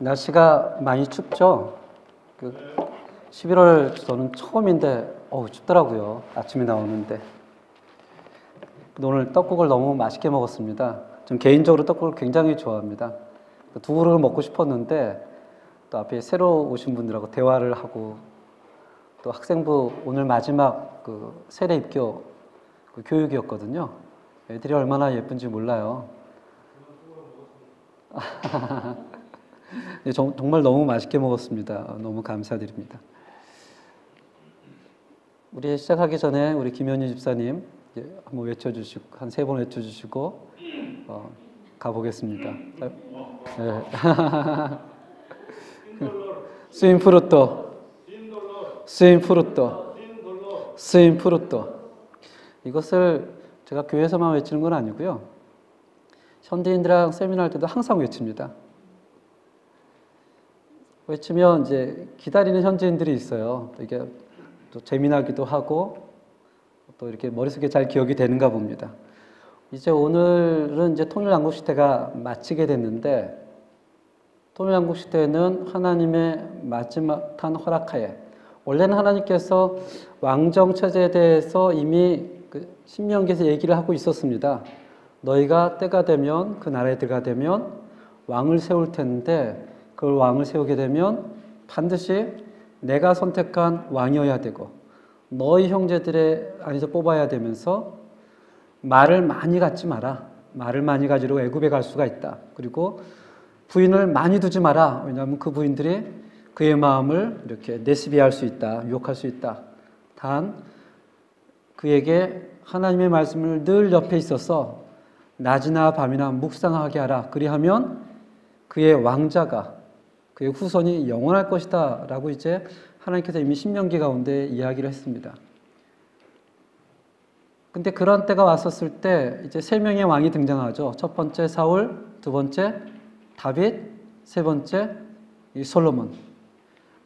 날씨가 많이 춥죠? 11월 저는 처음인데 춥더라고요. 아침에 나오는데. 오늘 떡국을 너무 맛있게 먹었습니다. 전 개인적으로 떡국을 굉장히 좋아합니다. 두 그릇을 먹고 싶었는데 또 앞에 새로 오신 분들하고 대화를 하고 또 학생부 오늘 마지막 세례 입교 교육이었거든요. 애들이 얼마나 예쁜지 몰라요. 정말 너무 맛있게 먹었습니다. 너무 감사드립니다. 우리 시작하기 전에 우리 김현희 집사님 한번 외쳐주시고 한 3번 외쳐주시고 가보겠습니다. 네. 스윈프루토 스윈프루토 스윈프루토. 이것을 제가 교회에서만 외치는 건 아니고요. 현대인들랑 세미나 할 때도 항상 외칩니다. 외치면 이제 기다리는 현지인들이 있어요. 이게 또 재미나기도 하고 또 이렇게 머릿속에 잘 기억이 되는가 봅니다. 이제 오늘은 이제 통일왕국 시대가 마치게 됐는데 통일왕국 시대는 하나님의 마지막한 허락하에 원래는 하나님께서 왕정 체제에 대해서 이미 신명기에서 얘기를 하고 있었습니다. 너희가 때가 되면 그 나라에 들어가 되면 왕을 세울 텐데 그 왕을 세우게 되면 반드시 내가 선택한 왕이어야 되고 너희 형제들의 안에서 뽑아야 되면서 말을 많이 갖지 마라. 말을 많이 가지고 애굽에 갈 수가 있다. 그리고 부인을 많이 두지 마라. 왜냐하면 그 부인들이 그의 마음을 이렇게 내시비할 수 있다. 유혹할 수 있다. 단 그에게 하나님의 말씀을 늘 옆에 있어서 낮이나 밤이나 묵상하게 하라. 그리하면 그의 왕자가 그의 후손이 영원할 것이다 라고 이제 하나님께서 이미 신명기 가운데 이야기를 했습니다. 근데 그런 때가 왔었을 때 이제 3명의 왕이 등장하죠. 첫 번째 사울, 두 번째 다윗, 세 번째 솔로몬.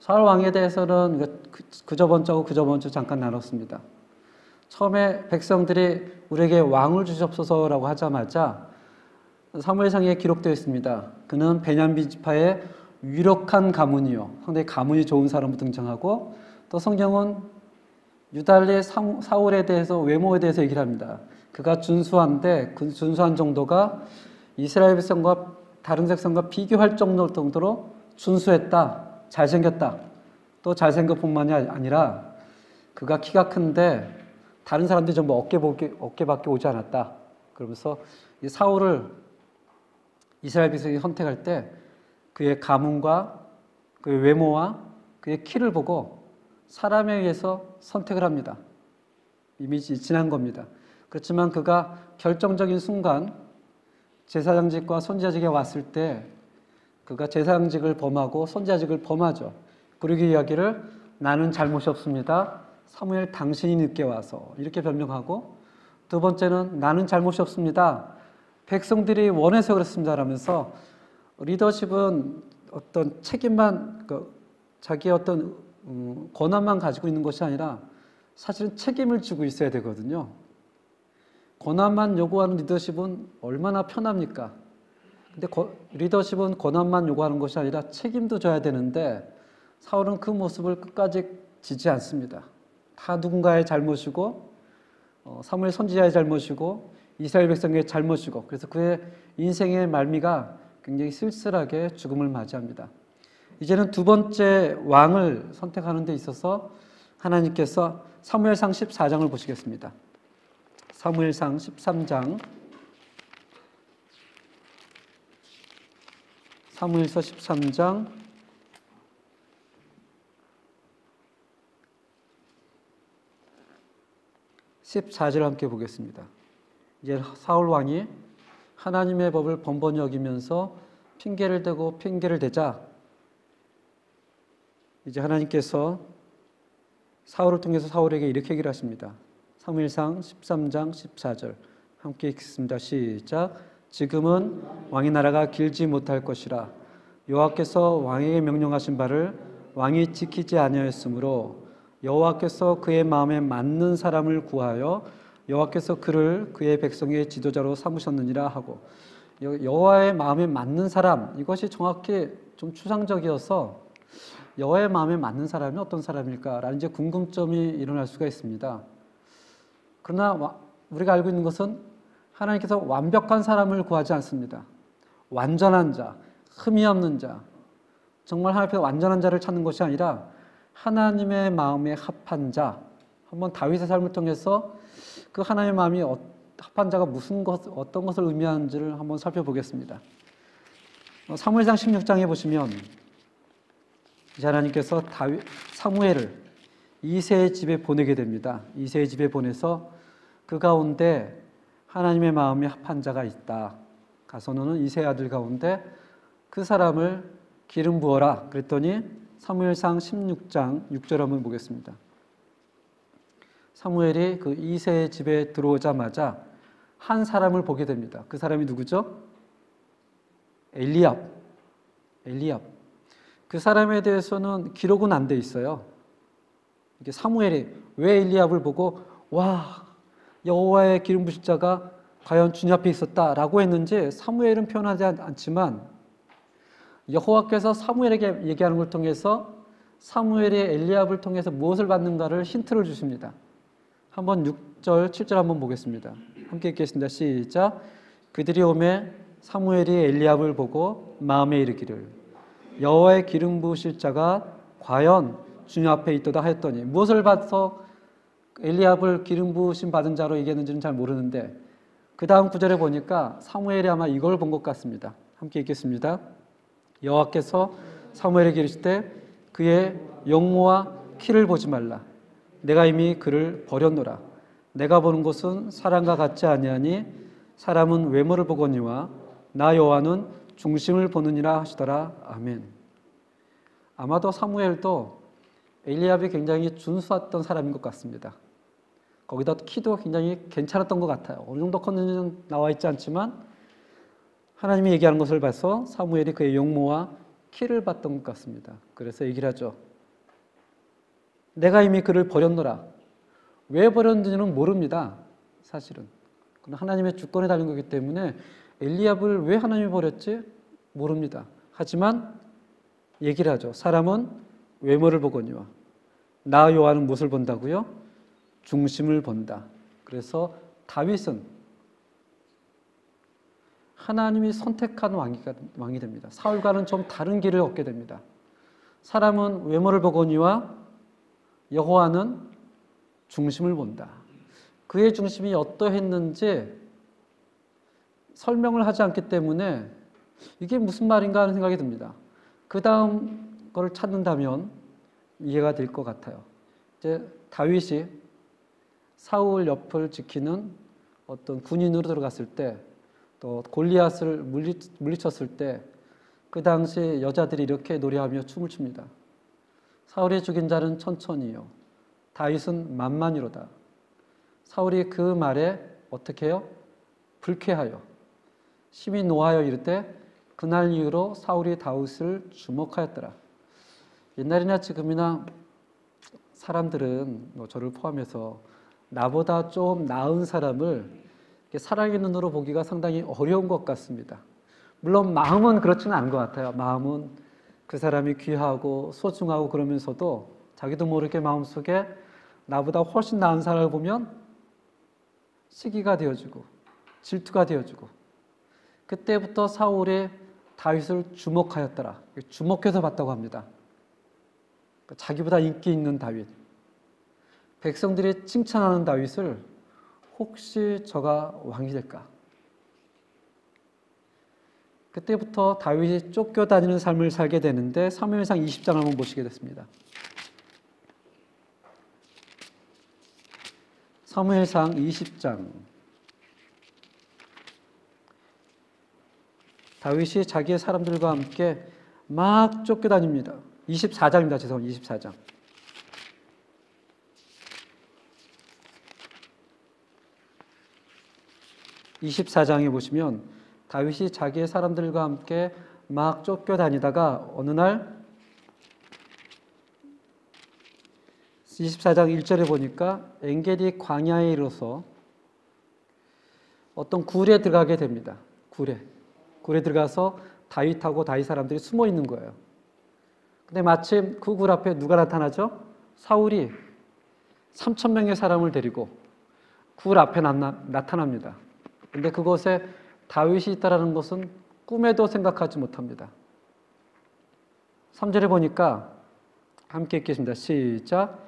사울 왕에 대해서는 그저 번째하고 그저 번째 잠깐 나눴습니다. 처음에 백성들이 우리에게 왕을 주시옵소서라고 하자마자 사무엘상에 기록되어 있습니다. 그는 베냐민 지파의 유력한 가문이요. 상당히 가문이 좋은 사람으로 등장하고 또 성경은 유달리 사울에 대해서 외모에 대해서 얘기를 합니다. 그가 준수한데 그 준수한 정도가 이스라엘 백성과 다른 백성과 비교할 정도로 준수했다. 잘생겼다. 또 잘생긴 뿐만이 아니라 그가 키가 큰데 다른 사람들이 전부 어깨밖에 오지 않았다. 그러면서 이 사울을 이스라엘 백성이 선택할 때 그의 가문과 그의 외모와 그의 키를 보고 사람에 의해서 선택을 합니다. 이미 지난 겁니다. 그렇지만 그가 결정적인 순간 제사장직과 선지자직에 왔을 때 그가 제사장직을 범하고 선지자직을 범하죠. 그리고 이야기를 나는 잘못이 없습니다. 사무엘 당신이 늦게 와서 이렇게 변명하고 두 번째는 나는 잘못이 없습니다. 백성들이 원해서 그렇습니다. 라면서 리더십은 어떤 책임만, 자기의 어떤 권한만 가지고 있는 것이 아니라 사실은 책임을 지고 있어야 되거든요. 권한만 요구하는 리더십은 얼마나 편합니까? 근데 리더십은 권한만 요구하는 것이 아니라 책임도 져야 되는데 사울은 그 모습을 끝까지 지지 않습니다. 다 누군가의 잘못이고 사무엘 선지자의 잘못이고 이스라엘 백성의 잘못이고 그래서 그의 인생의 말미가 굉장히 쓸쓸하게 죽음을 맞이합니다. 이제는 두 번째 왕을 선택하는 데 있어서 하나님께서 사무엘상 14장을 보시겠습니다. 사무엘상 13장 사무엘서 13장 14절 함께 보겠습니다. 이제 사울 왕이 하나님의 법을 번번이 어기면서 핑계를 대고 핑계를 대자 이제 하나님께서 사울을 통해서 사울에게 이렇게 얘기를 하십니다. 사무엘상 13장 14절 함께 읽겠습니다. 시작. 지금은 왕의 나라가 길지 못할 것이라 여호와께서 왕에게 명령하신 바를 왕이 지키지 아니하였으므로 여호와께서 그의 마음에 맞는 사람을 구하여 여호와께서 그를 그의 백성의 지도자로 삼으셨느니라 하고 여호와의 마음에 맞는 사람, 이것이 정확히 좀 추상적이어서 여호와의 마음에 맞는 사람이 어떤 사람일까라는 이제 궁금점이 일어날 수가 있습니다. 그러나 우리가 알고 있는 것은 하나님께서 완벽한 사람을 구하지 않습니다. 완전한 자, 흠이 없는 자, 정말 하나님 앞에 완전한 자를 찾는 것이 아니라 하나님의 마음에 합한 자. 한번 다윗의 삶을 통해서 그 하나님의 마음이 합한 자가 어떤 것을 의미하는지를 한번 살펴보겠습니다. 사무엘상 16장에 보시면 이제 하나님께서 사무엘을 이새의 집에 보내게 됩니다. 이새의 집에 보내서 그 가운데 하나님의 마음에 합한 자가 있다. 가서 너는 이새의 아들 가운데 그 사람을 기름 부어라. 그랬더니 사무엘상 16장 6절 한번 보겠습니다. 사무엘이 그 이새의 집에 들어오자마자 한 사람을 보게 됩니다. 그 사람이 누구죠? 엘리압. 그 사람에 대해서는 기록은 안 돼 있어요. 이게 사무엘이 왜 엘리압을 보고 와, 여호와의 기름 부실 자가 과연 주님 앞에 있었다라고 했는지 사무엘은 표현하지 않지만 여호와께서 사무엘에게 얘기하는 걸 통해서 사무엘이 엘리압을 통해서 무엇을 받는가를 힌트를 주십니다. 한번 6절, 7절 한번 보겠습니다. 함께 읽겠습니다. 시작. 그들이 오매 사무엘이 엘리압을 보고 마음에 이르기를 여호와의 기름 부으실 자가 과연 주님 앞에 있도다 하였더니 무엇을 받아서 엘리압을 기름 부으심 받은 자로 얘기했는지는 잘 모르는데 그 다음 구절에 보니까 사무엘이 아마 이걸 본 것 같습니다. 함께 읽겠습니다. 여호와께서 사무엘에게 이르시되 그의 용모와 키를 보지 말라. 내가 이미 그를 버렸노라. 내가 보는 것은 사람과 같지 아니하니 사람은 외모를 보거니와 나 여호와는 중심을 보느니라 하시더라. 아멘. 아마도 사무엘도 엘리압이 굉장히 준수했던 사람인 것 같습니다. 거기다 키도 굉장히 괜찮았던 것 같아요. 어느 정도 컸는지는 나와 있지 않지만 하나님이 얘기하는 것을 봐서 사무엘이 그의 용모와 키를 봤던 것 같습니다. 그래서 얘기를 하죠. 내가 이미 그를 버렸노라. 왜 버렸는지는 모릅니다. 사실은. 그건 하나님의 주권에 달린 거기 때문에 엘리압을 왜 하나님이 버렸지? 모릅니다. 하지만 얘기를 하죠. 사람은 외모를 보거니와 나 여호와는 무엇을 본다고요? 중심을 본다. 그래서 다윗은 하나님이 선택한 왕이 됩니다. 사울과는 좀 다른 길을 걷게 됩니다. 사람은 외모를 보거니와 여호와는 중심을 본다. 그의 중심이 어떠했는지 설명을 하지 않기 때문에 이게 무슨 말인가 하는 생각이 듭니다. 그 다음 거를 찾는다면 이해가 될 것 같아요. 이제 다윗이 사울 옆을 지키는 어떤 군인으로 들어갔을 때, 또 골리앗을 물리쳤을 때, 그 당시 여자들이 이렇게 노래하며 춤을 춥니다. 사울이 죽인 자는 천천히요, 다윗은 만만히로다. 사울이 그 말에 어떻게 해요? 불쾌하여, 심히 노하여 이르되 그날 이후로 사울이 다윗을 주목하였더라. 옛날이나 지금이나 사람들은 저를 포함해서 나보다 좀 나은 사람을 사랑의 눈으로 보기가 상당히 어려운 것 같습니다. 물론 마음은 그렇지는 않은 것 같아요. 마음은 그 사람이 귀하고 소중하고 그러면서도 자기도 모르게 마음속에 나보다 훨씬 나은 사람을 보면 시기가 되어지고 질투가 되어지고, 그때부터 사울이 다윗을 주목하였더라. 주목해서 봤다고 합니다. 자기보다 인기 있는 다윗, 백성들이 칭찬하는 다윗을 혹시 저가 왕이 될까? 그때부터 다윗이 쫓겨다니는 삶을 살게 되는데 사무엘상 20장을 한번 보시게 됐습니다. 사무엘상 20장. 다윗이 자기의 사람들과 함께 막 쫓겨다닙니다. 24장입니다. 죄송합니다. 24장. 24장에 보시면 다윗이 자기의 사람들과 함께 막 쫓겨다니다가 어느 날 24장 1절에 보니까 엔게디 광야에 이르러서 어떤 굴에 들어가게 됩니다. 굴에. 굴에 들어가서 다윗하고 다윗 사람들이 숨어 있는 거예요. 근데 마침 그 굴 앞에 누가 나타나죠? 사울이 3,000명의 사람을 데리고 굴 앞에 나타납니다. 근데 그곳에 다윗이 있다라는 것은 꿈에도 생각하지 못합니다. 3절에 보니까 함께 읽겠습니다. 시작.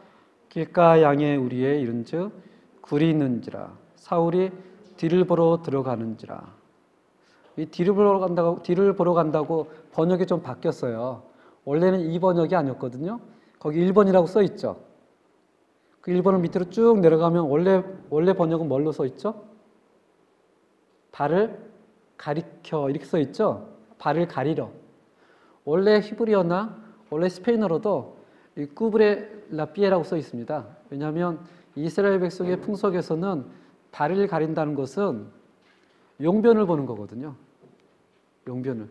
길가 양의 우리에 이른즉 굴이 있는지라 사울이 뒤를 보러 들어가는지라. 이 뒤를 보러 간다고 번역이 좀 바뀌었어요. 원래는 이 번역이 아니었거든요. 거기 1번이라고 써 있죠. 그 1번을 밑으로 쭉 내려가면 원래 번역은 뭘로 써 있죠? 발을 가리켜 이렇게 써 있죠. 발을 가리려. 원래 히브리어나 원래 스페인어로도 이 꾸브레 라피에라고 써 있습니다. 왜냐하면 이스라엘 백성의 풍속에서는 발을 가린다는 것은 용변을 보는 거거든요. 용변을.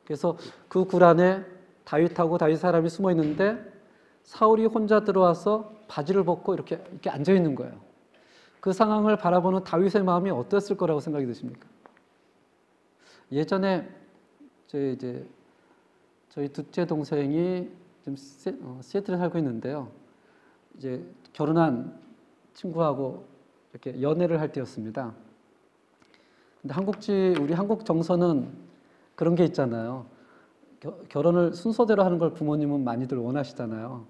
그래서 그 굴 안에 다윗하고 다윗 사람이 숨어 있는데 사울이 혼자 들어와서 바지를 벗고 이렇게 앉아 있는 거예요. 그 상황을 바라보는 다윗의 마음이 어땠을 거라고 생각이 드십니까? 예전에 저희 둘째 동생이 지금 시애틀에 살고 있는데요. 이제 결혼한 친구하고 이렇게 연애를 할 때였습니다. 근데 우리 한국 정서는 그런 게 있잖아요. 결혼을 순서대로 하는 걸 부모님은 많이들 원하시잖아요.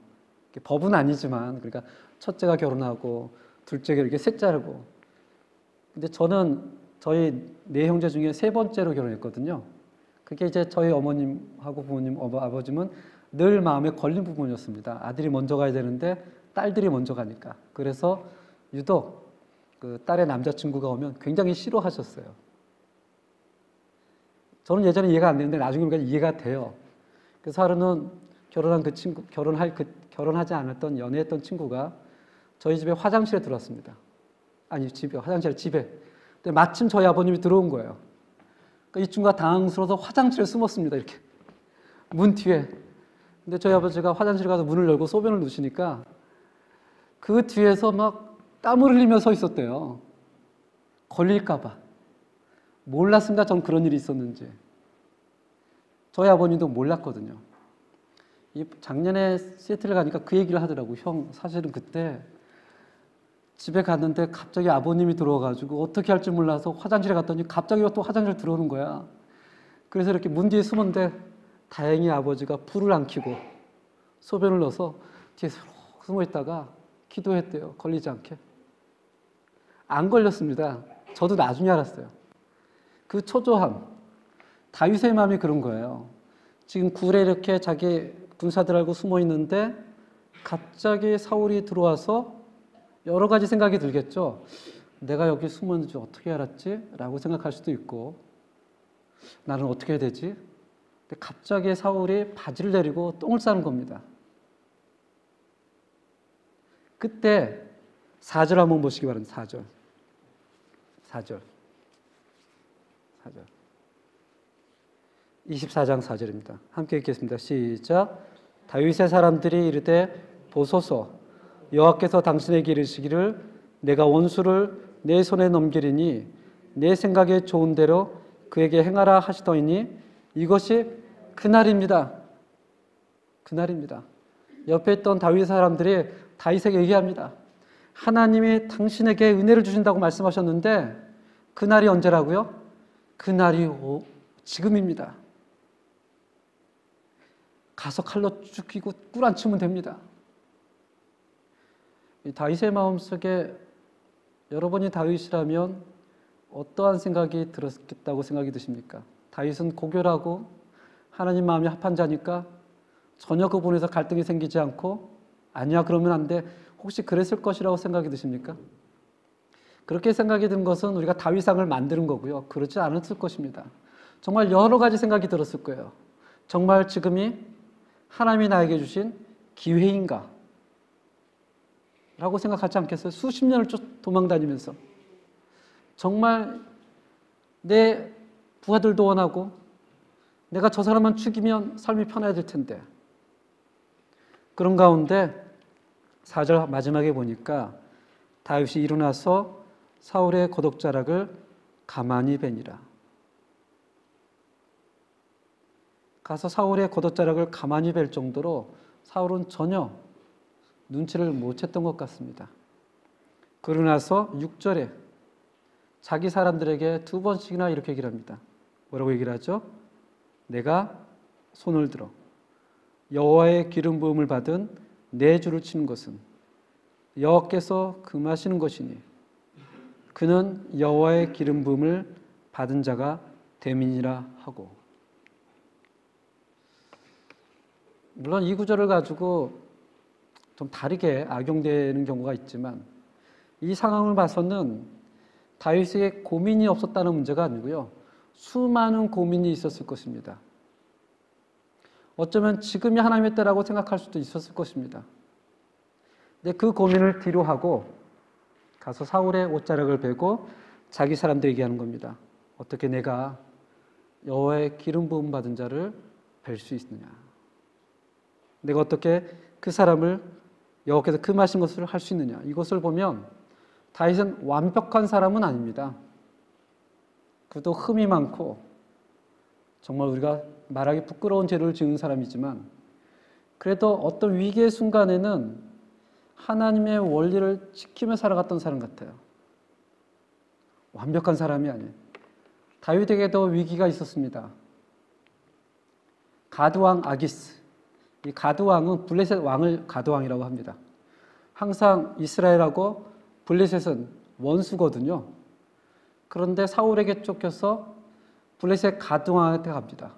법은 아니지만, 그러니까 첫째가 결혼하고 둘째가 이렇게 셋째고. 근데 저는 저희 네 형제 중에 세 번째로 결혼했거든요. 그게 이제 저희 어머님하고 부모님, 아버님은 늘 마음에 걸린 부분이었습니다. 아들이 먼저 가야 되는데 딸들이 먼저 가니까. 그래서 유독 그 딸의 남자친구가 오면 굉장히 싫어하셨어요. 저는 예전에 이해가 안 되는데 나중에 보니까 이해가 돼요. 그래서 하루는 결혼한 그 친구, 결혼하지 않았던 연애했던 친구가 저희 집에 화장실에 들어왔습니다. 아니, 집에. 근데 마침 저희 아버님이 들어온 거예요. 그러니까 이 친구가 당황스러워서 화장실에 숨었습니다. 이렇게. 문 뒤에. 근데 저희 아버지가 화장실 가서 문을 열고 소변을 누시니까 그 뒤에서 막 땀을 흘리며 서 있었대요. 걸릴까봐. 몰랐습니다. 전 그런 일이 있었는지. 저희 아버님도 몰랐거든요. 작년에 시애틀에 가니까 그 얘기를 하더라고요. 형, 사실은 그때 집에 갔는데 갑자기 아버님이 들어와가지고 어떻게 할지 몰라서 화장실에 갔더니 갑자기 또 화장실 들어오는 거야. 그래서 이렇게 문 뒤에 숨었는데 다행히 아버지가 불을 안 켜고 소변을 넣어서 뒤에 숨어 있다가 기도했대요. 걸리지 않게. 안 걸렸습니다. 저도 나중에 알았어요. 그 초조함, 다윗의 마음이 그런 거예요. 지금 굴에 이렇게 자기 군사들하고 숨어 있는데 갑자기 사울이 들어와서 여러 가지 생각이 들겠죠. 내가 여기 숨어 있는지 어떻게 알았지? 라고 생각할 수도 있고 나는 어떻게 해야 되지? 근데 갑자기 사울이 바지를 내리고 똥을 싸는 겁니다. 그때 4절 한번 보시기 바랍니다. 4절 24장 4절입니다. 함께 읽겠습니다. 시작. 다윗의 사람들이 이르되 보소서 여호와께서 당신에게 이르시기를 내가 원수를 내 손에 넘기리니 내 생각에 좋은 대로 그에게 행하라 하시더니 이것이 그날입니다. 그날입니다. 옆에 있던 다윗 사람들이 다윗에게 얘기합니다. 하나님이 당신에게 은혜를 주신다고 말씀하셨는데 그날이 언제라고요? 그날이 지금입니다. 가서 칼로 죽이고 꿀 안 치면 됩니다. 다윗의 마음속에 여러분이 다윗이라면 어떠한 생각이 들었겠다고 생각이 드십니까? 다윗은 고결하고 하나님 마음이 합한 자니까 전혀 그 부분에서 갈등이 생기지 않고 아니야 그러면 안 돼. 혹시 그랬을 것이라고 생각이 드십니까? 그렇게 생각이 든 것은 우리가 다윗상을 만드는 거고요. 그렇지 않았을 것입니다. 정말 여러 가지 생각이 들었을 거예요. 정말 지금이 하나님이 나에게 주신 기회인가? 라고 생각하지 않겠어요? 수십 년을 도망다니면서 정말 내 부하들도 원하고 내가 저 사람만 죽이면 삶이 편해질 텐데 그런 가운데 4절 마지막에 보니까 다윗이 일어나서 사울의 거독자락을 가만히 베니라. 가서 사울의 겉옷자락을 가만히 뵐 정도로 사울은 전혀 눈치를 못 챘던 것 같습니다. 그러고 나서 6절에 자기 사람들에게 두 번씩이나 이렇게 얘기를 합니다. 뭐라고 얘기를 하죠? 내가 손을 들어 여호와의 기름 부음을 받은 내 주를 치는 것은 여호와께서 금하시는 것이니 그는 여호와의 기름 부음을 받은 자가 됨이니라 하고. 물론 이 구절을 가지고 좀 다르게 악용되는 경우가 있지만 이 상황을 봐서는 다윗에게 고민이 없었다는 문제가 아니고요. 수많은 고민이 있었을 것입니다. 어쩌면 지금이 하나님의 때라고 생각할 수도 있었을 것입니다. 근데 그 고민을 뒤로 하고 가서 사울의 옷자락을 베고 자기 사람들에게 하는 겁니다. 어떻게 내가 여호와의 기름 부음 받은 자를 뵐 수 있느냐? 내가 어떻게 그 사람을 여호와께서 금하신 것을 할 수 있느냐? 이것을 보면 다윗은 완벽한 사람은 아닙니다. 그도 흠이 많고 정말 우리가 말하기 부끄러운 죄를 지은 사람이지만 그래도 어떤 위기의 순간에는 하나님의 원리를 지키며 살아갔던 사람 같아요. 완벽한 사람이 아니에요. 다윗에게도 위기가 있었습니다. 가드왕 아기스. 이 가드왕은 블레셋 왕을 가드왕이라고 합니다. 항상 이스라엘하고 블레셋은 원수거든요. 그런데 사울에게 쫓겨서 블레셋 가드왕한테 갑니다.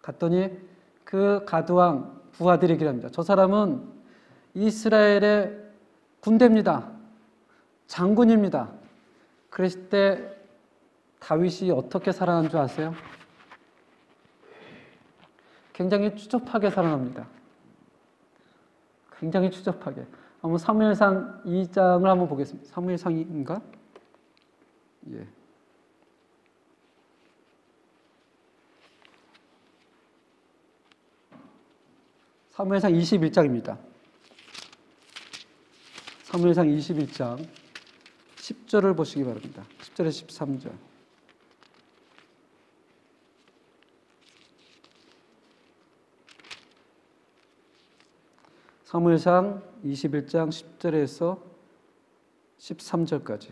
갔더니 그 가드왕 부하들이 얘기를 합니다. 저 사람은 이스라엘의 군대입니다. 장군입니다. 그랬을 때 다윗이 어떻게 살아난 줄 아세요? 굉장히 추접하게 살아납니다. 굉장히 추접하게. 한번 사무엘상 2장을 한번 보겠습니다. 사무엘상인가? 예. 사무엘상 21장입니다. 사무엘상 21장 10절을 보시기 바랍니다. 10절에서 13절. 사무엘상 21장 10절에서 13절까지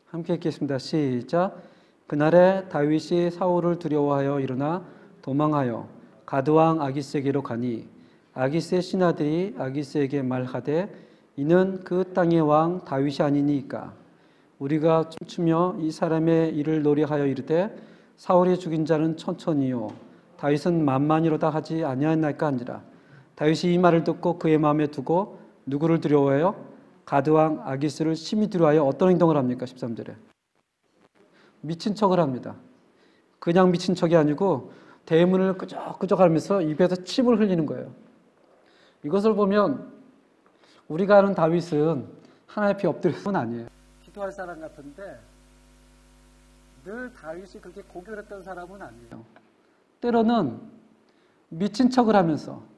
함께 읽겠습니다. 시작. 그날에 다윗이 사울을 두려워하여 일어나 도망하여 가드왕 아기스에게로 가니 아기스의 신하들이 아기스에게 말하되 이는 그 땅의 왕 다윗이 아니니까 우리가 춤추며 이 사람의 일을 노래하여 이르되 사울이 죽인 자는 천천히요 다윗은 만만이로다 하지 아니하나이까 한지라. 다윗이 이 말을 듣고 그의 마음에 두고 누구를 두려워해요? 가드왕 아기스를 심히 두려워하여 어떤 행동을 합니까? 13절에 미친 척을 합니다. 그냥 미친 척이 아니고 대문을 끄적끄적 하면서 입에서 침을 흘리는 거예요. 이것을 보면 우리가 아는 다윗은 하나님 앞에 엎드릴 분은 아니에요. 기도할 사람 같은데 늘 다윗이 그렇게 고결했던 사람은 아니에요. 때로는 미친 척을 하면서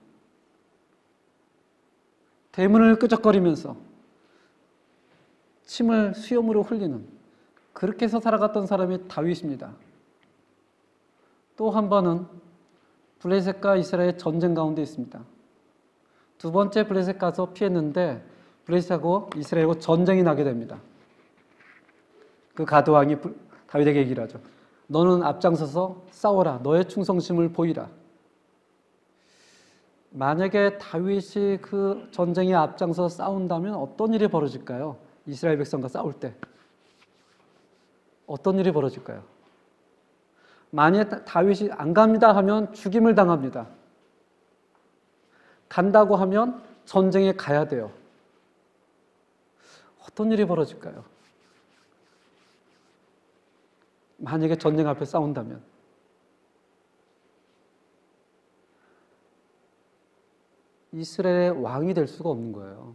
대문을 끄적거리면서 침을 수염으로 흘리는 그렇게 해서 살아갔던 사람이 다윗입니다. 또 한 번은 블레셋과 이스라엘 전쟁 가운데 있습니다. 두 번째 블레셋 가서 피했는데 블레셋하고 이스라엘하고 전쟁이 나게 됩니다. 그 가드왕이 다윗에게 얘기를 하죠. 너는 앞장서서 싸워라. 너의 충성심을 보이라. 만약에 다윗이 그 전쟁에 앞장서 싸운다면 어떤 일이 벌어질까요? 이스라엘 백성과 싸울 때 어떤 일이 벌어질까요? 만약에 다윗이 안 갑니다 하면 죽임을 당합니다. 간다고 하면 전쟁에 가야 돼요. 어떤 일이 벌어질까요? 만약에 전쟁 앞에 싸운다면 이스라엘의 왕이 될 수가 없는 거예요.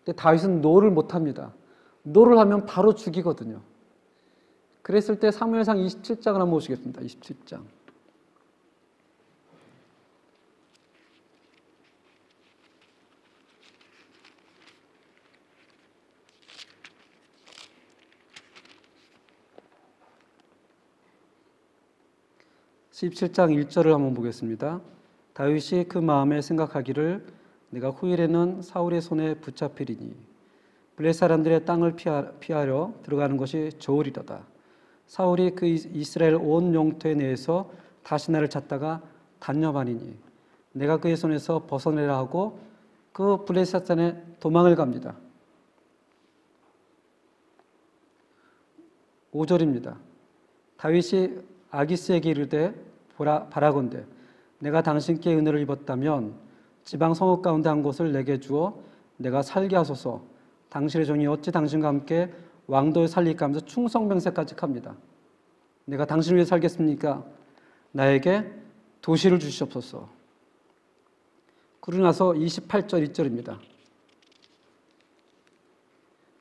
근데 다윗은 노를 못합니다. 노를 하면 바로 죽이거든요. 그랬을 때 사무엘상 27장을 한번 보시겠습니다. 27장. 17장 1절을 한번 보겠습니다. 다윗이 그 마음에 생각하기를 내가 후일에는 사울의 손에 붙잡히리니 블레 사람들의 땅을 피하려 들어가는 것이 좋으리로다. 사울이 그 이스라엘 온 영토에 내에서 다시 나를 찾다가 단념하니니 내가 그의 손에서 벗어내라 하고 그 블레셋산에 도망을 갑니다. 5절입니다. 다윗이 아기스에게 이르되 바라건대 내가 당신께 은혜를 입었다면 지방 성읍 가운데 한 곳을 내게 주어 내가 살게 하소서. 당신의 종이 어찌 당신과 함께 왕도에 살릴까 하면서 충성맹세까지 합니다. 내가 당신을 위해 살겠습니까? 나에게 도시를 주시옵소서. 그러고 나서 28절 2절입니다.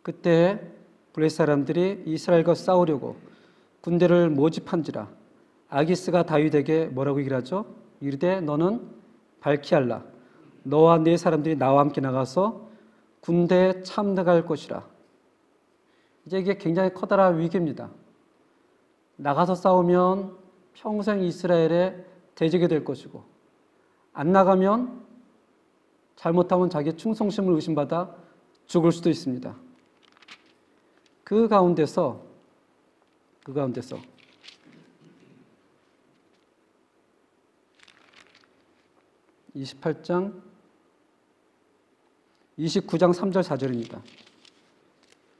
그때 블레셋 사람들이 이스라엘과 싸우려고 군대를 모집한지라 아기스가 다윗에게 뭐라고 얘기를 하죠? 이르되 너는 발키할라. 너와 네 사람들이 나와 함께 나가서 군대에 참나갈 것이라. 이제 이게 굉장히 커다란 위기입니다. 나가서 싸우면 평생 이스라엘의 대적이 될 것이고 안 나가면 잘못하면 자기의 충성심을 의심받아 죽을 수도 있습니다. 그 가운데서 29장 3절 4절입니다.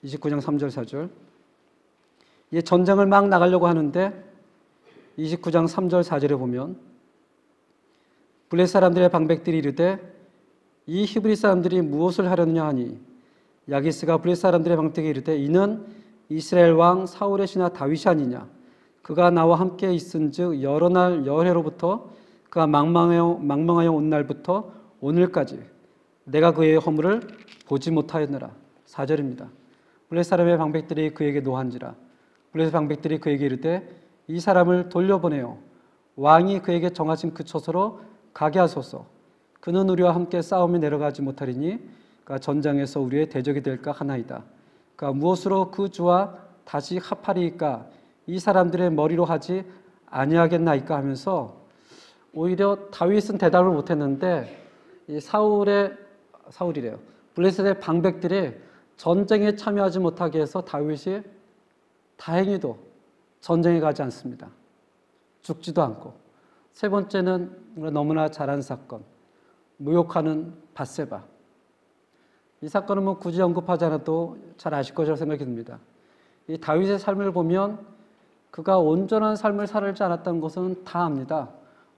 29장 3절 4절. 이 전쟁을 막 나가려고 하는데 29장 3절 4절에 보면 블레셋 사람들의 방백들이 이르되 이 히브리 사람들이 무엇을 하려느냐 하니 야기스가 블레셋 사람들의 방백에게 이르되 이는 이스라엘 왕 사울의 신하 다윗이 아니냐. 그가 나와 함께 있은즉 여러 날 여해로부터 그가 망망하여 온 날부터 오늘까지 내가 그의 허물을 보지 못하였느라. 4절입니다. 블레셋 사람의 방백들이 그에게 노한지라. 블레셋 방백들이 그에게 이르되 이 사람을 돌려보내어 왕이 그에게 정하신 그 처소로 가게 하소서. 그는 우리와 함께 싸움에 내려가지 못하리니 그가 전장에서 우리의 대적이 될까 하나이다. 그가 무엇으로 그 주와 다시 합하리이까? 이 사람들의 머리로 하지 아니하겠나이까 하면서 오히려 다윗은 대답을 못했는데 이 사울이래요. 블레셋의 방백들이 전쟁에 참여하지 못하게 해서 다윗이 다행히도 전쟁에 가지 않습니다. 죽지도 않고. 세 번째는 너무나 잘 아는 사건, 모욕하는 밧세바. 이 사건은 뭐 굳이 언급하지 않아도 잘 아실 것이라고 생각이 듭니다. 이 다윗의 삶을 보면 그가 온전한 삶을 살지 않았다는 것은 다 압니다.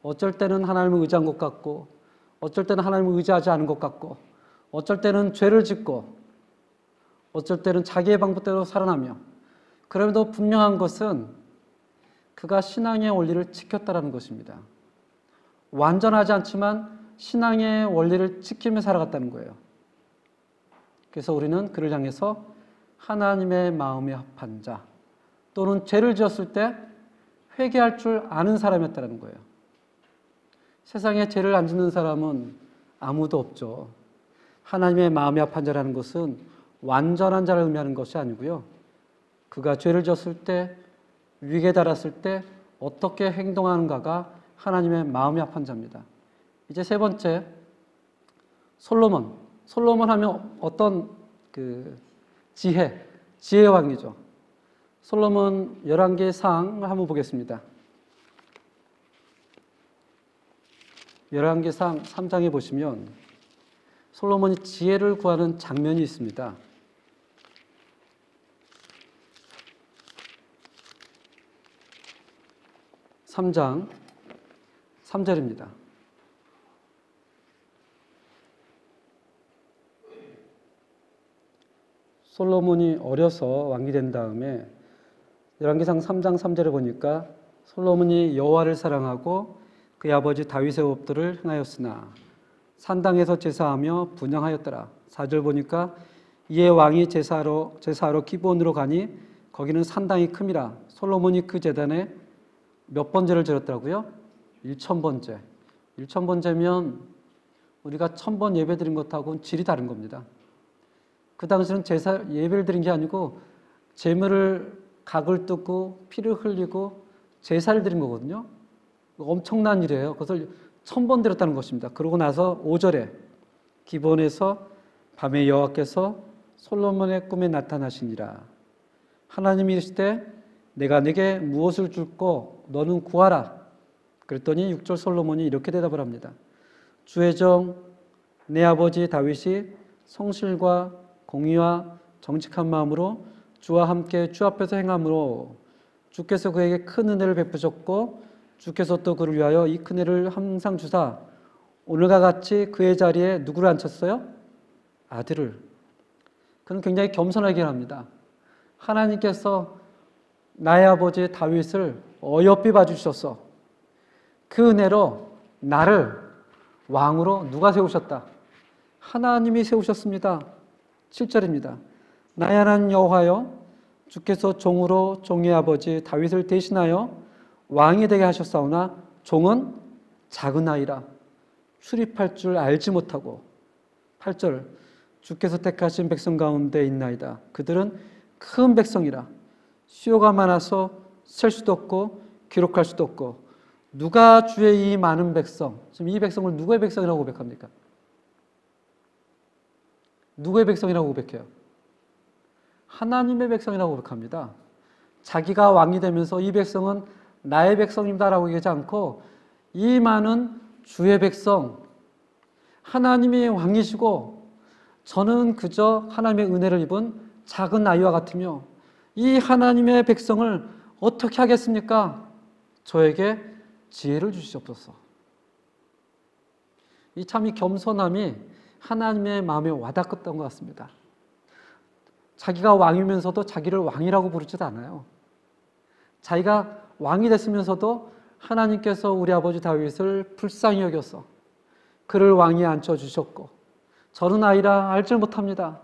어쩔 때는 하나님을 의지한 것 같고, 어쩔 때는 하나님을 의지하지 않은 것 같고, 어쩔 때는 죄를 짓고, 어쩔 때는 자기의 방법대로 살아나며, 그럼에도 분명한 것은 그가 신앙의 원리를 지켰다는 것입니다. 완전하지 않지만 신앙의 원리를 지키며 살아갔다는 거예요. 그래서 우리는 그를 향해서 하나님의 마음에 합한 자 또는 죄를 지었을 때 회개할 줄 아는 사람이었다는 거예요. 세상에 죄를 안 짓는 사람은 아무도 없죠. 하나님의 마음에 합한 자라는 것은 완전한 자를 의미하는 것이 아니고요. 그가 죄를 지었을 때, 위기에 달았을 때 어떻게 행동하는가가 하나님의 마음에 합한 자입니다. 이제 세 번째, 솔로몬. 솔로몬 하면 어떤 지혜의 왕이죠. 솔로몬 11개의 사항을 한번 보겠습니다. 11개 사항 3장에 보시면 솔로몬이 지혜를 구하는 장면이 있습니다. 3장 3절입니다. 솔로몬이 어려서 왕이 된 다음에 열왕기상 3장 3절에 보니까 솔로몬이 여호와를 사랑하고 그의 아버지 다윗의 법도를 행하였으나 산당에서 제사하며 분향하였더라. 4절 보니까 이에 왕이 제사하러 기브온으로 가니 거기는 산당이 큼이라. 솔로몬이 그 제단에 몇 번째를 드렸더라고요? 1000번째. 1000번째면 우리가 1000번 예배 드린 것하고는 질이 다른 겁니다. 그 당시는 예배를 드린 게 아니고 제물을 각을 뜯고 피를 흘리고 제사를 드린 거거든요. 엄청난 일이에요. 그것을 1000번 드렸다는 것입니다. 그러고 나서 5절에 기본에서 밤에 여호와께서 솔로몬의 꿈에 나타나시니라. 하나님이 이르시되 내가 네게 무엇을 줄꼬 너는 구하라. 그랬더니 6절 솔로몬이 이렇게 대답을 합니다. 주의 종 내 아버지 다윗이 성실과 공의와 정직한 마음으로 주와 함께 주 앞에서 행함으로 주께서 그에게 큰 은혜를 베푸셨고 주께서 또 그를 위하여 이 큰 은혜를 항상 주사 오늘과 같이 그의 자리에 누구를 앉혔어요? 아들을. 그는 굉장히 겸손하게 합니다. 하나님께서 나의 아버지 다윗을 어여삐 봐주셔서 그 은혜로 나를 왕으로 누가 세우셨다? 하나님이 세우셨습니다. 7절입니다. 나의 하나님 여호와여 주께서 종으로 종의 아버지 다윗을 대신하여 왕이 되게 하셨사오나 종은 작은 아이라 출입할 줄 알지 못하고 8절 주께서 택하신 백성 가운데 있나이다. 그들은 큰 백성이라 수요가 많아서 셀 수도 없고 기록할 수도 없고 누가 주의 이 많은 백성 지금 이 백성을 누구의 백성이라고 고백합니까? 누구의 백성이라고 고백해요? 하나님의 백성이라고 고백합니다. 자기가 왕이 되면서 이 백성은 나의 백성입니다라고 얘기하지 않고 이 많은 주의 백성 하나님이 왕이시고 저는 그저 하나님의 은혜를 입은 작은 아이와 같으며 이 하나님의 백성을 어떻게 하겠습니까? 저에게 지혜를 주시옵소서. 이 참 이 겸손함이 하나님의 마음에 와닿았던 것 같습니다. 자기가 왕이면서도 자기를 왕이라고 부르지도 않아요. 자기가 왕이 됐으면서도 하나님께서 우리 아버지 다윗을 불쌍히 여겨서 그를 왕위에 앉혀주셨고 저는 아이라 알지 못합니다.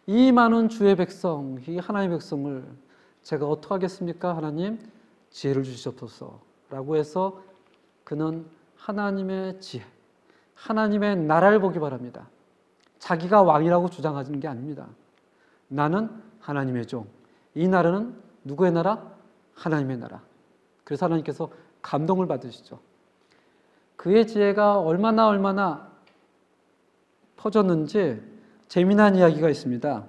이 많은 주의 백성, 이 하나님의 백성을 제가 어떻게 하겠습니까? 하나님 지혜를 주시옵소서 라고 해서 그는 하나님의 지혜, 하나님의 나라를 보기 바랍니다. 자기가 왕이라고 주장하는 게 아닙니다. 나는 하나님의 종. 이 나라는 누구의 나라? 하나님의 나라. 그래서 하나님께서 감동을 받으시죠. 그의 지혜가 얼마나 퍼졌는지 재미난 이야기가 있습니다.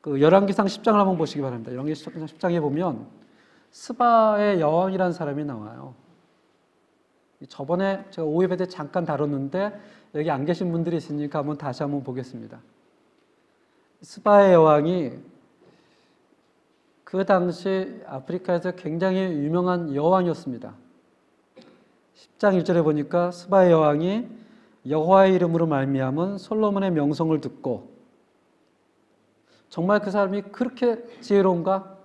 그 열왕기상 10장을 한번 보시기 바랍니다. 열왕기상 10장에 보면 스바의 여왕이라는 사람이 나와요. 저번에 제가 오후예배 때 잠깐 다뤘는데 여기 안 계신 분들이 있으니까 다시 한번 보겠습니다. 스바의 여왕이 그 당시 아프리카에서 굉장히 유명한 여왕이었습니다. 10장 1절에 보니까 스바의 여왕이 여호와의 이름으로 말미암은 솔로몬의 명성을 듣고 정말 그 사람이 그렇게 지혜로운가?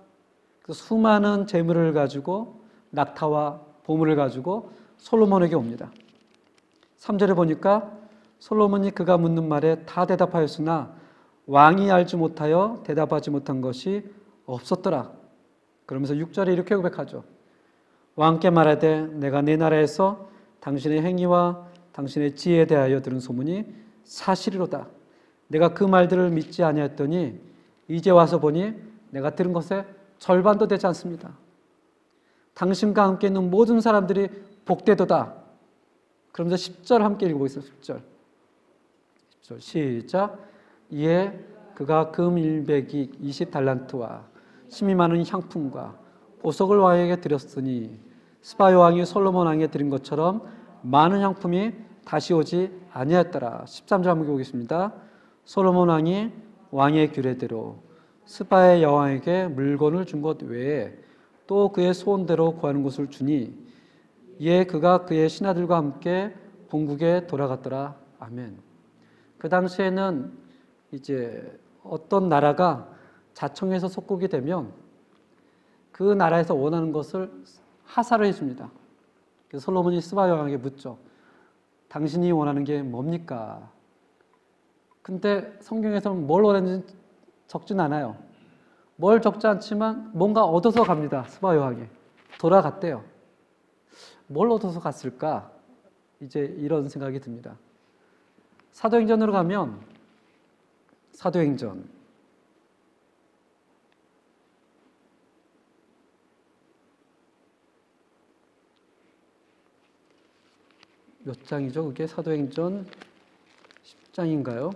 그 수많은 재물을 가지고 낙타와 보물을 가지고 솔로몬에게 옵니다. 3절에 보니까 솔로몬이 그가 묻는 말에 다 대답하였으나 왕이 알지 못하여 대답하지 못한 것이 없었더라. 그러면서 6절에 이렇게 고백하죠. 왕께 말하되 내가 내 나라에서 당신의 행위와 당신의 지혜에 대하여 들은 소문이 사실이로다. 내가 그 말들을 믿지 아니했더니 이제 와서 보니 내가 들은 것의 절반도 되지 않습니다. 당신과 함께 있는 모든 사람들이 복되도다. 그러면서 10절 함께 읽어보겠습니다. 10절 시작. 이에 그가 금 120달란트와 심이 많은 향품과 보석을 왕에게 드렸으니 스바 여왕이 솔로몬 왕에게 드린 것처럼 많은 향품이 다시 오지 아니하였더라. 13절 한번 보겠습니다. 솔로몬 왕이 왕의 규례대로 스바의 여왕에게 물건을 준 것 외에 또 그의 소원대로 구하는 것을 주니 이에 그가 그의 신하들과 함께 본국에 돌아갔더라. 아멘. 그 당시에는 이제 어떤 나라가 자청해서 속국이 되면 그 나라에서 원하는 것을 하사를 해줍니다. 그래서 솔로몬이 스바 여왕에게 묻죠. 당신이 원하는 게 뭡니까? 근데 성경에서는 뭘 원하는지 적진 않아요. 뭘 적지 않지만 뭔가 얻어서 갑니다. 스바 여왕이. 돌아갔대요. 뭘 얻어서 갔을까? 이제 이런 생각이 듭니다. 사도행전으로 가면 사도행전 몇 장이죠? 그게 사도행전 10장인가요?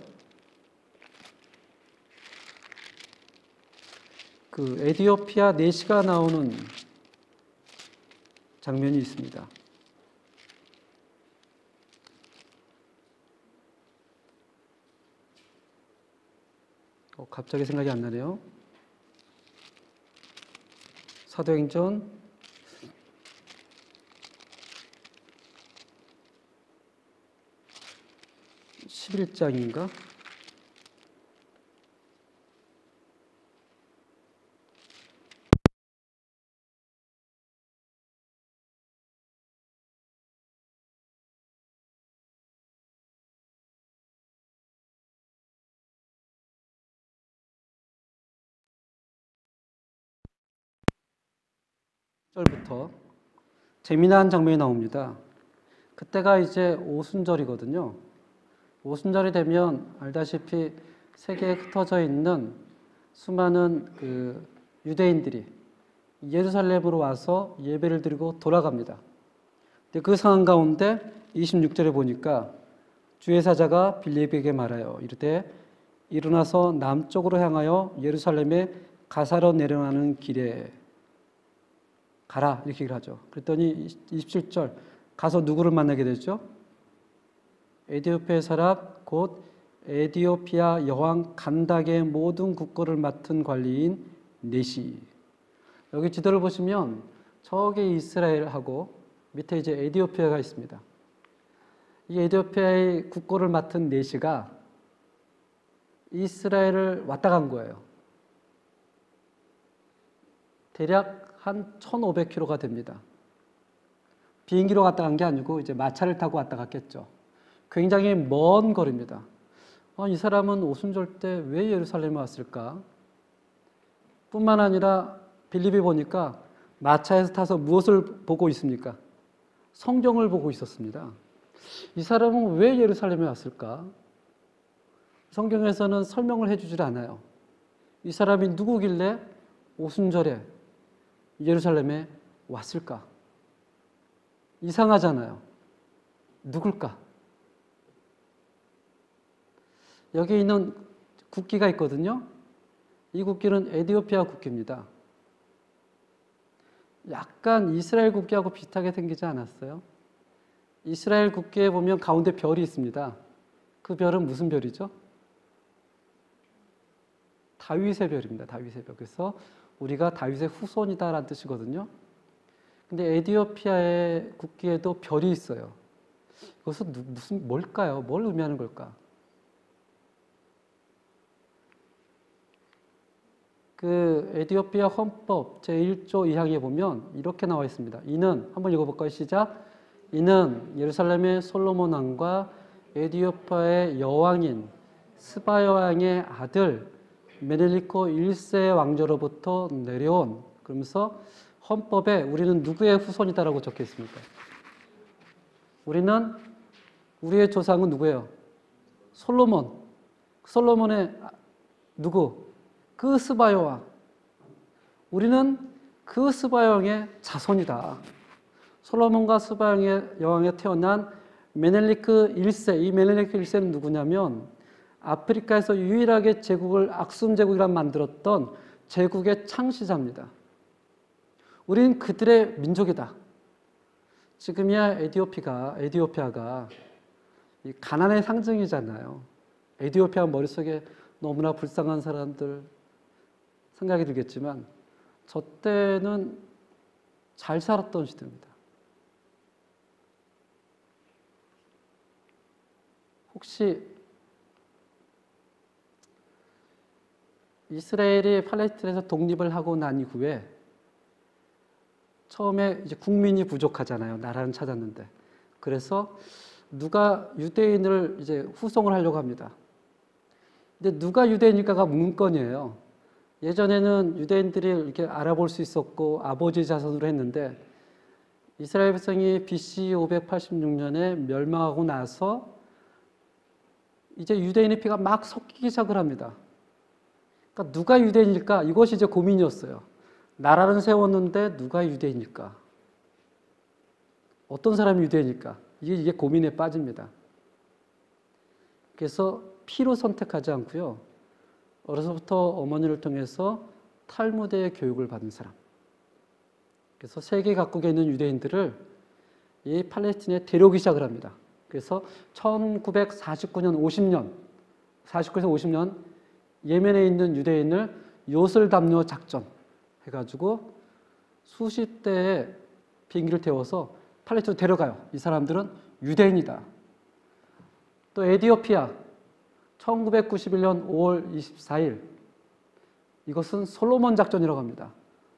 그 에디오피아 내시가 나오는 장면이 있습니다. 갑자기 생각이 안 나네요. 사도행전 11장인가? 절부터 재미난 장면이 나옵니다. 그때가 이제 오순절이거든요. 오순절이 되면 알다시피 세계에 흩어져 있는 수많은 그 유대인들이 예루살렘으로 와서 예배를 드리고 돌아갑니다. 근데 그 상황 가운데 26절에 보니까 주의 사자가 빌립에게 말하여 이르되 일어나서 남쪽으로 향하여 예루살렘에 가사로 내려가는 길에 가라 이렇게 얘기를 하죠. 그랬더니 27절 가서 누구를 만나게 되죠? 에디오피아의 사람 곧 에디오피아 여왕 간닥의 모든 국고를 맡은 관리인 네시. 여기 지도를 보시면 저기 이스라엘하고 밑에 이제 에디오피아가 있습니다. 이 에디오피아의 국고를 맡은 네시가 이스라엘을 왔다 간 거예요. 대략 한 1,500km가 됩니다. 비행기로 갔다 간 게 아니고 이제 마차를 타고 왔다 갔겠죠. 굉장히 먼 거리입니다. 이 사람은 오순절 때 왜 예루살렘에 왔을까? 뿐만 아니라 빌립이 보니까 마차에서 타서 무엇을 보고 있습니까? 성경을 보고 있었습니다. 이 사람은 왜 예루살렘에 왔을까? 성경에서는 설명을 해주질 않아요. 이 사람이 누구길래 오순절에 예루살렘에 왔을까? 이상하잖아요. 누굴까? 여기 있는 국기가 있거든요. 이 국기는 에디오피아 국기입니다. 약간 이스라엘 국기하고 비슷하게 생기지 않았어요? 이스라엘 국기에 보면 가운데 별이 있습니다. 그 별은 무슨 별이죠? 다윗의 별입니다. 다윗의 별. 그래서 우리가 다윗의 후손이다라는 뜻이거든요. 근데 에디오피아의 국기에도 별이 있어요. 이것은 뭘까요? 뭘 의미하는 걸까? 그 에디오피아 헌법 제1조 2항에 보면 이렇게 나와 있습니다. 이는 한번 읽어볼까요? 시작. 이는 예루살렘의 솔로몬 왕과 에디오피아의 여왕인 스바 여왕의 아들 메넬리코 1세 왕조로부터 내려온, 그러면서 헌법에 우리는 누구의 후손이다라고 적혀 있습니까? 우리의 조상은 누구예요? 솔로몬. 솔로몬의 누구? 그 스바 여왕. 우리는 그 스바 여왕의 자손이다. 솔로몬과 스바 여왕에 태어난 메넬리크 1세. 이 메넬리크 1세는 누구냐면 아프리카에서 유일하게 제국을 악숨 제국이라 만들었던 제국의 창시자입니다. 우리는 그들의 민족이다. 지금이야 에디오피아가 이 가난의 상징이잖아요. 에디오피아 머릿속에 너무나 불쌍한 사람들 생각이 들겠지만 저 때는 잘 살았던 시대입니다. 혹시 이스라엘이 팔레스타인에서 독립을 하고 난 이후에 처음에 이제 국민이 부족하잖아요. 나라는 찾았는데. 그래서 누가 유대인을 이제 후송을 하려고 합니다. 근데 누가 유대인일까가 문건이에요. 예전에는 유대인들이 이렇게 알아볼 수 있었고 아버지 자손으로 했는데 이스라엘 백성이 BC 586년에 멸망하고 나서 이제 유대인의 피가 막 섞이기 시작을 합니다. 그러니까 누가 유대인일까? 이것이 이제 고민이었어요. 나라는 세웠는데 누가 유대인일까? 어떤 사람이 유대인일까? 이게 고민에 빠집니다. 그래서 피로 선택하지 않고요. 어려서부터 어머니를 통해서 탈무드의 교육을 받은 사람. 그래서 세계 각국에 있는 유대인들을 이 팔레스틴에 데려오기 시작을 합니다. 그래서 1949년 50년, 49에서 50년 예멘에 있는 유대인을 요술담요 작전 해가지고 수십 대의 비행기를 태워서 팔레스틴으로 데려가요. 이 사람들은 유대인이다. 또 에티오피아 1991년 5월 24일 이것은 솔로몬 작전이라고 합니다.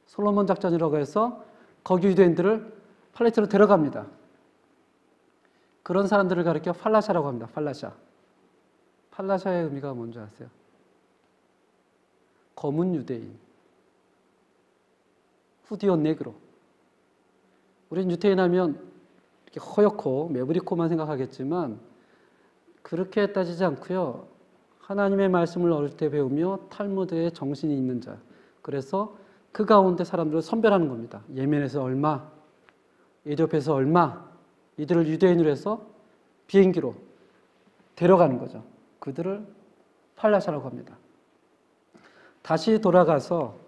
솔로몬 작전이라고 해서 거기 유대인들을 팔레스틴으로 데려갑니다. 그런 사람들을 가리켜 팔라샤라고 합니다. 팔라샤. 팔라샤의 의미가 뭔지 아세요? 검은 유대인. 후디오 네그로. 우린 유태인 하면 이렇게 허옇고 매부리코만 생각하겠지만 그렇게 따지지 않고요. 하나님의 말씀을 어릴 때 배우며 탈무드에 정신이 있는 자. 그래서 그 가운데 사람들을 선별하는 겁니다. 예멘에서 얼마, 에티오피아에서 얼마, 이들을 유대인으로 해서 비행기로 데려가는 거죠. 그들을 팔라샤라고 합니다. 다시 돌아가서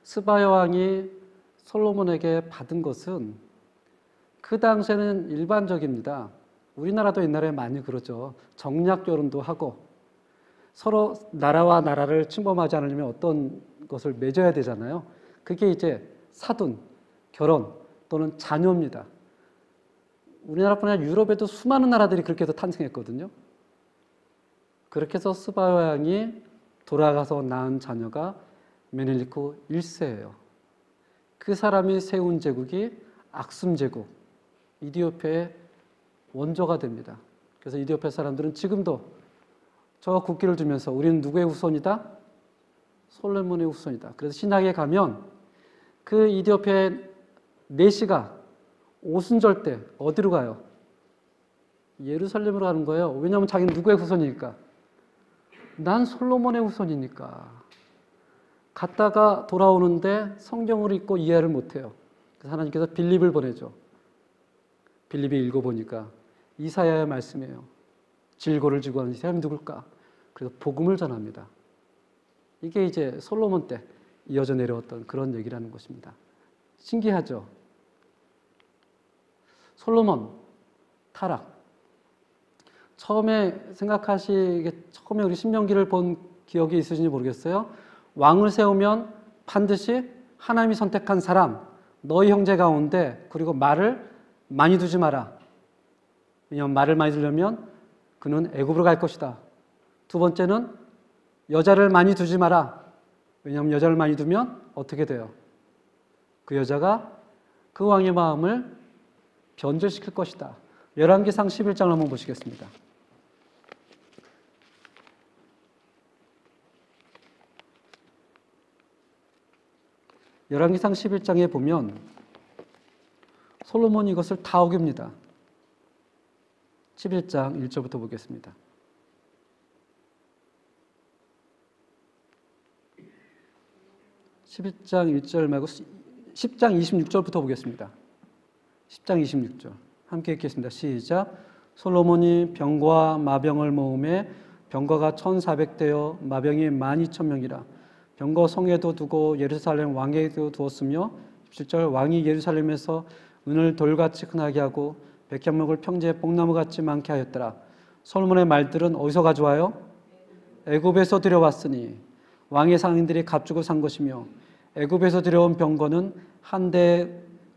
스바야 왕이 솔로몬에게 받은 것은 그 당시에는 일반적입니다. 우리나라도 옛날에 많이 그러죠. 정략 결혼도 하고 서로 나라와 나라를 침범하지 않으려면 어떤 것을 맺어야 되잖아요. 그게 이제 사돈, 결혼 또는 자녀입니다. 우리나라뿐 아니라 유럽에도 수많은 나라들이 그렇게 해서 탄생했거든요. 그렇게 해서 스바야 왕이 돌아가서 낳은 자녀가 메넬리코 1세예요. 그 사람이 세운 제국이 악숨 제국, 이디오피아의 원조가 됩니다. 그래서 이디오피아 사람들은 지금도 저 국기를 두면서 우리는 누구의 후손이다? 솔로몬의 후손이다. 그래서 신학에 가면 그 이디오피아의 내시가 오순절 때 어디로 가요? 예루살렘으로 가는 거예요. 왜냐하면 자기는 누구의 후손이니까? 난 솔로몬의 후손이니까. 갔다가 돌아오는데 성경을 읽고 이해를 못해요. 그래서 하나님께서 빌립을 보내죠. 빌립이 읽어보니까 이사야의 말씀이에요. 질고를 지고 하는 이 사람이 누굴까? 그래서 복음을 전합니다. 이게 이제 솔로몬 때 이어져 내려왔던 그런 얘기라는 것입니다. 신기하죠? 솔로몬, 타락. 처음에 우리 신명기를 본 기억이 있으신지 모르겠어요. 왕을 세우면 반드시 하나님이 선택한 사람, 너희 형제 가운데, 그리고 말을 많이 두지 마라. 왜냐하면 말을 많이 두려면 그는 애굽으로 갈 것이다. 두 번째는 여자를 많이 두지 마라. 왜냐하면 여자를 많이 두면 어떻게 돼요? 그 여자가 그 왕의 마음을 변절시킬 것이다. 열왕기상 11장을 한번 보시겠습니다. 열왕기상 11장에 보면 솔로몬이 이것을 다 어깁니다. 11장 1절부터 보겠습니다. 11장 1절 말고 10장 26절부터 보겠습니다. 10장 26절 함께 읽겠습니다. 시작. 솔로몬이 병과 마병을 모음에 병거가 1,400대여 마병이 12,000명이라. 병거 성에도 두고 예루살렘 왕에도 두었으며 17절 왕이 예루살렘에서 은을 돌같이 흔하게 하고 백향목을 평지에 뽕나무같이 많게 하였더라. 솔로몬의 말들은 어디서 가져와요? 애굽에서 들여왔으니 왕의 상인들이 값주고 산 것이며 애굽에서 들여온 병거는 한 대에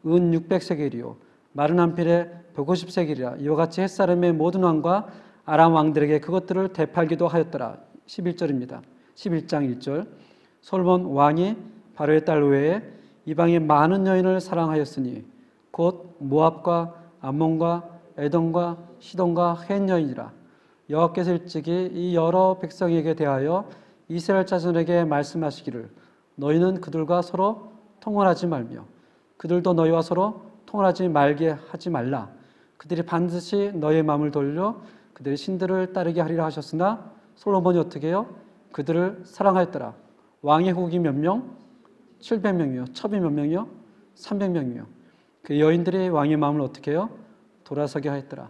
은 600세겔이요 마른 한 필에 150세겔이라. 이와 같이 햇사람의 모든 왕과 아람 왕들에게 그것들을 되팔기도 하였더라. 11절입니다. 11장 1절 솔로몬 왕이 바로의 딸 외에 이방의 많은 여인을 사랑하였으니 곧 모압과 암몬과 에돔과 시돈과 헷 여인이라. 여호와께서 일찍이 이 여러 백성에게 대하여 이스라엘 자손에게 말씀하시기를 너희는 그들과 서로 통혼하지 말며 그들도 너희와 서로 통혼하지 말게 하지 말라. 그들이 반드시 너희의 마음을 돌려 그들의 신들을 따르게 하리라 하셨으나 솔로몬이 어떻게 해요? 그들을 사랑하였더라. 왕의 후기 몇 명? 700명이요. 첩이 몇 명이요? 300명이요. 그 여인들이 왕의 마음을 어떻게 해요? 돌아서게 하였더라.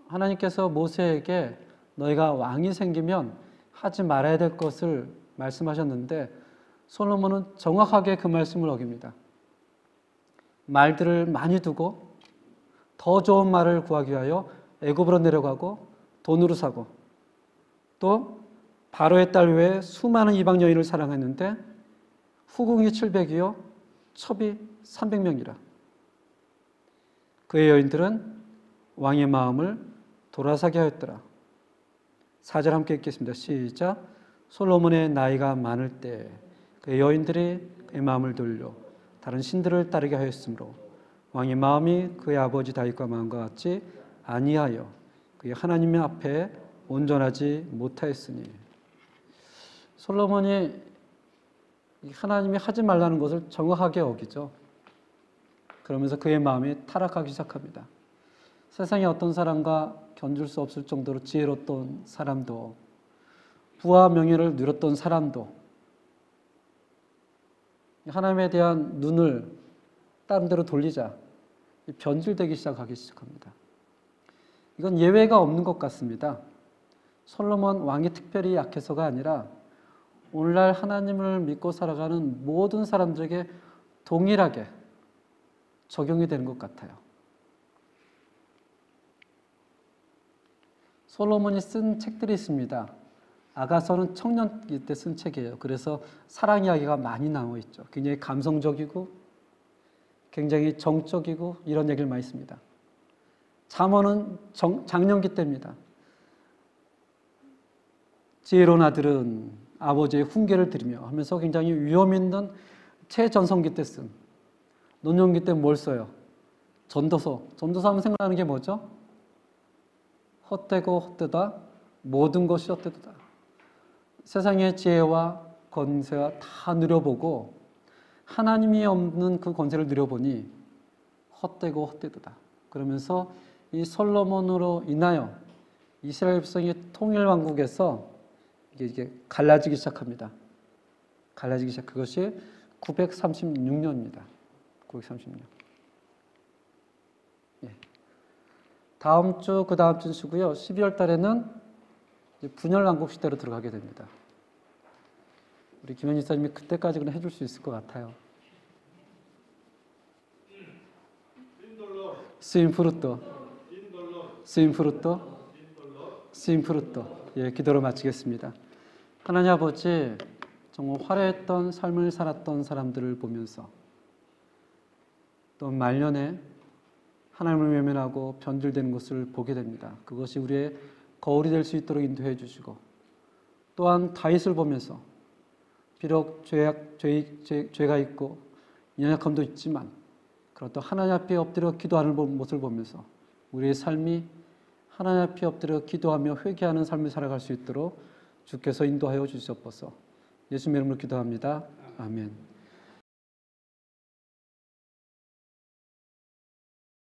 하나님께서 모세에게 너희가 왕이 생기면 하지 말아야 될 것을 말씀하셨는데 솔로몬은 정확하게 그 말씀을 어깁니다. 말들을 많이 두고 더 좋은 말을 구하기 위하여 애굽으로 내려가고 돈으로 사고 또 바로의 딸 외에 수많은 이방 여인을 사랑했는데 후궁이 700이요 첩이 300명이라. 그의 여인들은 왕의 마음을 돌아서게 하였더라. 4절 함께 읽겠습니다. 시작. 솔로몬의 나이가 많을 때 그의 여인들이 그의 마음을 돌려 다른 신들을 따르게 하였으므로 왕의 마음이 그의 아버지 다윗과 마음과 같이 아니하여 그의 하나님의 앞에 온전하지 못하였으니. 솔로몬이 하나님이 하지 말라는 것을 정확하게 어기죠. 그러면서 그의 마음이 타락하기 시작합니다. 세상에 어떤 사람과 견줄 수 없을 정도로 지혜로웠던 사람도 부와 명예를 누렸던 사람도 하나님에 대한 눈을 다른 데로 돌리자 변질되기 시작합니다. 이건 예외가 없는 것 같습니다. 솔로몬 왕이 특별히 약해서가 아니라 오늘날 하나님을 믿고 살아가는 모든 사람들에게 동일하게 적용이 되는 것 같아요. 솔로몬이 쓴 책들이 있습니다. 아가서는 청년기 때 쓴 책이에요. 그래서 사랑 이야기가 많이 나와 있죠. 굉장히 감성적이고 굉장히 정적이고 이런 얘기를 많이 씁니다. 잠언은 장년기 때입니다. 지혜로운 아들은 아버지의 훈계를 들으며 하면서 굉장히 위험 있는 최전성기 때 쓴. 노년기 때 뭘 써요? 전도서. 전도서 하면 생각나는 게 뭐죠? 헛되고 헛되다 모든 것이 헛되다. 세상의 지혜와 권세와 다 누려보고 하나님이 없는 그 권세를 누려보니 헛되고 헛되다. 그러면서 이 솔로몬으로 인하여 이스라엘 백성의 통일 왕국에서 이게 갈라지기 시작합니다. 갈라지기 시작. 그것이 936년입니다. 936년. 예. 다음 주, 그 다음 주 쉬고요. 12월 달에는 분열 왕국 시대로 들어가게 됩니다. 우리 김현희 사님이 그때까지는 해줄 수 있을 것 같아요. 스인프루토. 스인프루토. 스인프루토. 예, 기도로 마치겠습니다. 하나님 아버지, 정말 화려했던 삶을 살았던 사람들을 보면서 또 말년에 하나님을 외면하고 변질되는 것을 보게 됩니다. 그것이 우리의 거울이 될 수 있도록 인도해 주시고 또한 다윗을 보면서 비록 죄가 있고 연약함도 있지만 그렇다 하나님 앞에 엎드려 기도하는 모습을 보면서 우리의 삶이 하나님 앞에 엎드려 기도하며 회개하는 삶을 살아갈 수 있도록 주께서 인도하여 주시옵소서. 예수님의 이름으로 기도합니다. 아멘.